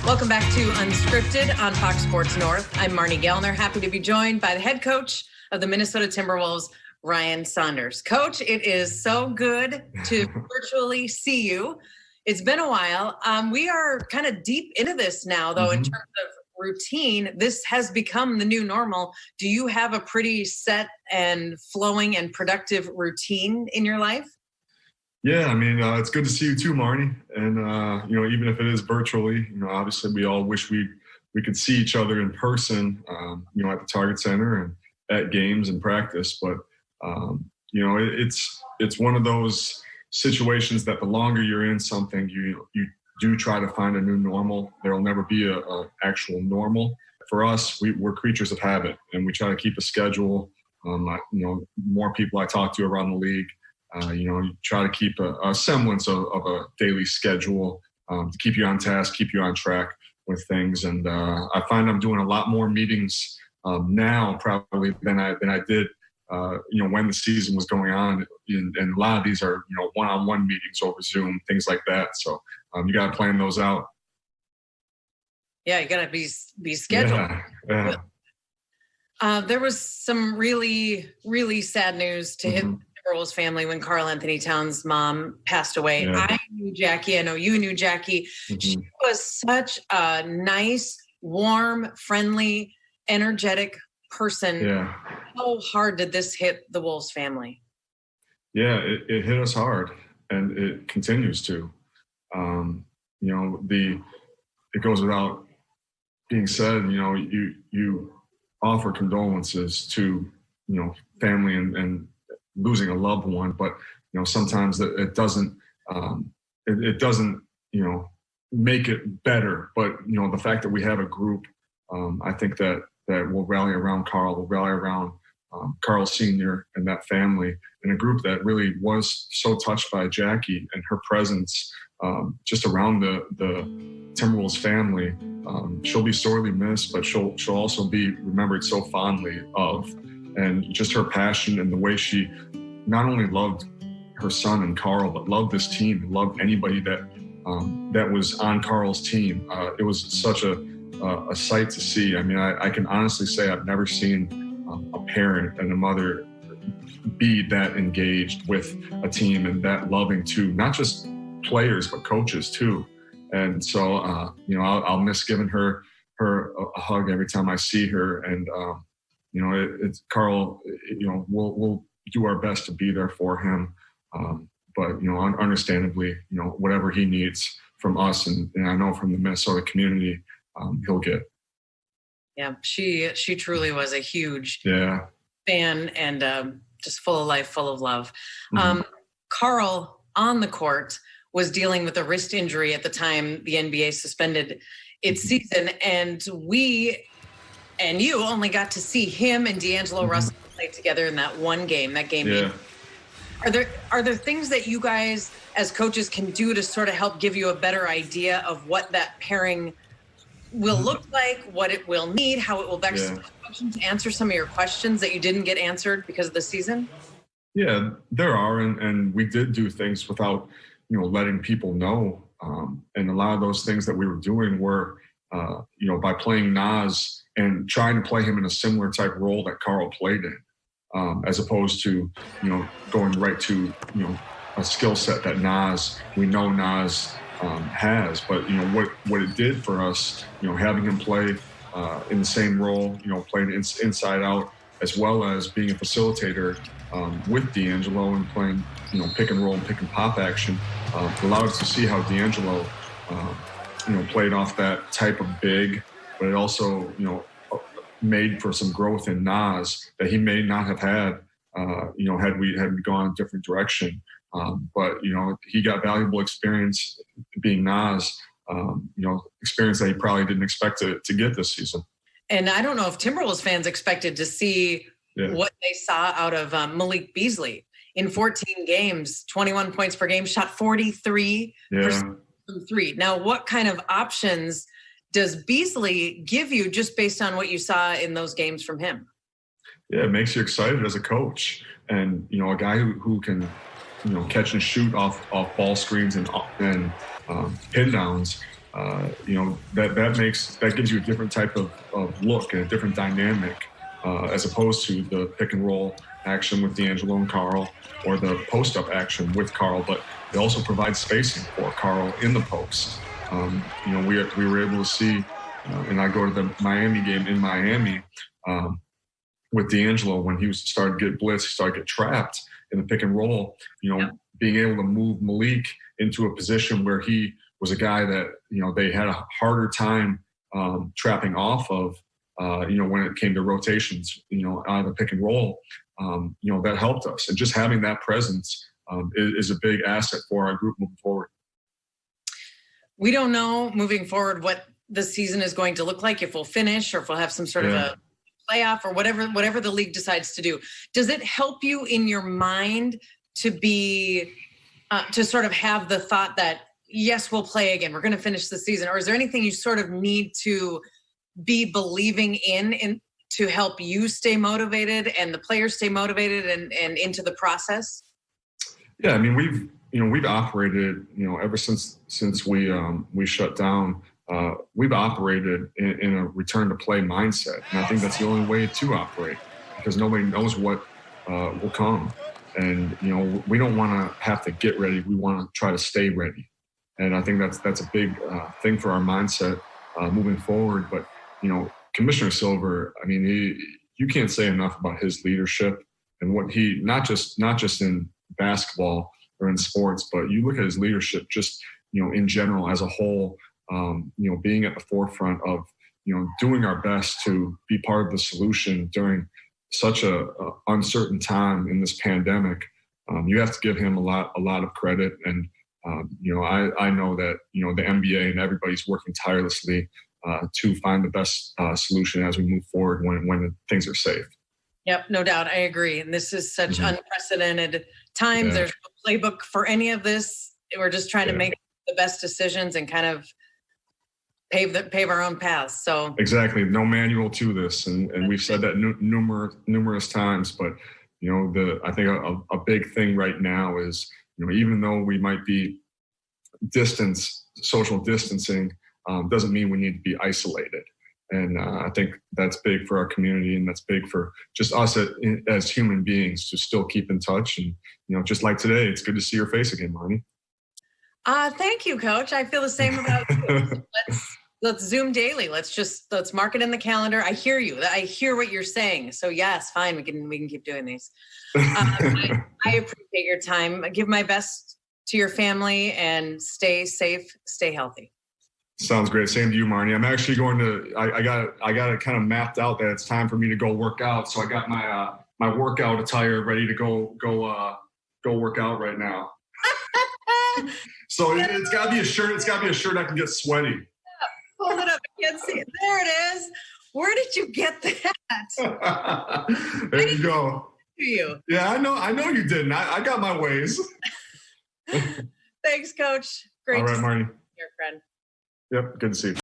Welcome back to Unscripted on Fox Sports North. I'm Marney Gellner, happy to be joined by the head coach of the Minnesota Timberwolves, Ryan Saunders. Coach, it is so good to virtually see you. It's been a while. We are kind of deep into this now, though, in terms of routine. This has become the new normal. Do you have a pretty set and flowing and productive routine in your life? Yeah, I mean, it's good to see you too, Marney. And, even if it is virtually, obviously we all wish we could see each other in person, at the Target Center and at games and practice. But, it's one of those situations that the longer you're in something, you do try to find a new normal. There will never be a actual normal. For us, we're creatures of habit, and we try to keep a schedule. More people I talk to around the league, you try to keep a semblance of a daily schedule to keep you on task, keep you on track with things. And I find I'm doing a lot more meetings now probably than I did, when the season was going on. And a lot of these are, one-on-one meetings over Zoom, things like that. So you got to plan those out. Yeah, you got to be scheduled. Yeah. There was some really, really sad news to hit the Timberwolves family when KarlAnthony Towns' mom passed away. Yeah. I knew Jackie. I know you knew Jackie. She was such a nice, warm, friendly, energetic person. Yeah. How hard did this hit the Wolves family? Yeah, it hit us hard, and it continues to. It goes without being said. You offer condolences to family and losing a loved one, but sometimes it doesn't make it better. But the fact that we have a group, I think that will rally around Karl, will rally around Karl Sr. and that family, and a group that really was so touched by Jackie and her presence just around the Timberwolves family. She'll be sorely missed, but she'll also be remembered so fondly of, and just her passion and the way she not only loved her son and Karl, but loved this team, loved anybody that was on Karl's team. It was such a sight to see. I mean, I can honestly say I've never seen a parent and a mother be that engaged with a team and that loving to not just players, but coaches too. And so, I'll miss giving her a hug every time I see her. And, it's Karl, we'll do our best to be there for him. But, understandably, whatever he needs from us and I know from the Minnesota community, he'll get. Yeah, she truly was a huge fan and just full of life, full of love. Karl on the court was dealing with a wrist injury at the time the NBA suspended its season, and we and you only got to see him and D'Angelo Russell play together in that one game. Yeah. Are there things that you guys as coaches can do to sort of help give you a better idea of what that pairing will look like, what it will need, how it will best function, to answer some of your questions that you didn't get answered because of the season? Yeah, there are, and we did do things without, letting people know. And a lot of those things that we were doing were, by playing Nas and trying to play him in a similar type role that Karl played in, as opposed to, going right to, a skill set that we know Nas has. But, what it did for us, having him play in the same role, playing inside out, as well as being a facilitator with D'Angelo and playing, pick and roll and pick and pop action, allowed us to see how D'Angelo, played off that type of big, but it also, made for some growth in Nas that he may not have had, had we gone a different direction. But, he got valuable experience being Nas, experience that he probably didn't expect to get this season. And I don't know if Timberwolves fans expected to see what they saw out of Malik Beasley in 14 games, 21 points per game, shot 43% from three. Now, what kind of options does Beasley give you just based on what you saw in those games from him? Yeah, it makes you excited as a coach. And, a guy who can, catch and shoot off ball screens and pin downs. that gives you a different type of look and a different dynamic as opposed to the pick and roll action with D'Angelo and Karl, or the post up action with Karl. But it also provides spacing for Karl in the post. We were able to see, and I go to the Miami game in Miami with D'Angelo when he started to get blitzed, he started to get trapped in the pick and roll. Being able to move Malik into a position where he was a guy that they had a harder time trapping off of. When it came to rotations, out of the pick and roll, that helped us. And just having that presence is a big asset for our group moving forward. We don't know moving forward what the season is going to look like, if we'll finish or if we'll have some sort of a playoff or whatever the league decides to do. Does it help you in your mind to be to sort of have the thought that, yes, we'll play again, we're going to finish the season? Or is there anything you sort of need to be believing in to help you stay motivated and the players stay motivated and into the process? Yeah, I mean, we've operated, ever since we shut down, we've operated in a return to play mindset. And I think that's the only way to operate, because nobody knows what will come. And, we don't want to have to get ready. We want to try to stay ready. And I think that's a big thing for our mindset moving forward. But, Commissioner Silver, I mean, you can't say enough about his leadership and what he, not just in basketball or in sports, but you look at his leadership just, in general as a whole, being at the forefront of, doing our best to be part of the solution during such a uncertain time in this pandemic. You have to give him a lot of credit. And, I know that, the NBA and everybody's working tirelessly to find the best solution as we move forward when things are safe. Yep, no doubt. I agree. And this is such unprecedented times. Yeah. There's no playbook for any of this. We're just trying to make the best decisions and kind of pave our own paths. So exactly, no manual to this, and we've said that numerous times. But I think a big thing right now is even though we might be social distancing, doesn't mean we need to be isolated. And I think that's big for our community, and that's big for just us as human beings to still keep in touch. And, just like today, it's good to see your face again, Marney. Thank you, Coach. I feel the same about you. Let's Zoom daily. Let's mark it in the calendar. I hear you. I hear what you're saying. So yes, fine. We can keep doing these. I appreciate your time. I give my best to your family, and stay safe, stay healthy. Sounds great. Same to you, Marney. I'm actually going to. I got it kind of mapped out that it's time for me to go work out. So I got my workout attire ready to go work out right now. So it's got to be a shirt. It's got to be a shirt I can get sweaty. Hold it up. I can't see it. There it is. Where did you get that? There you go. You. Yeah, I know you didn't. I got my ways. Thanks, Coach. Great. All right, Marney. Your friend. Yep, good to see you.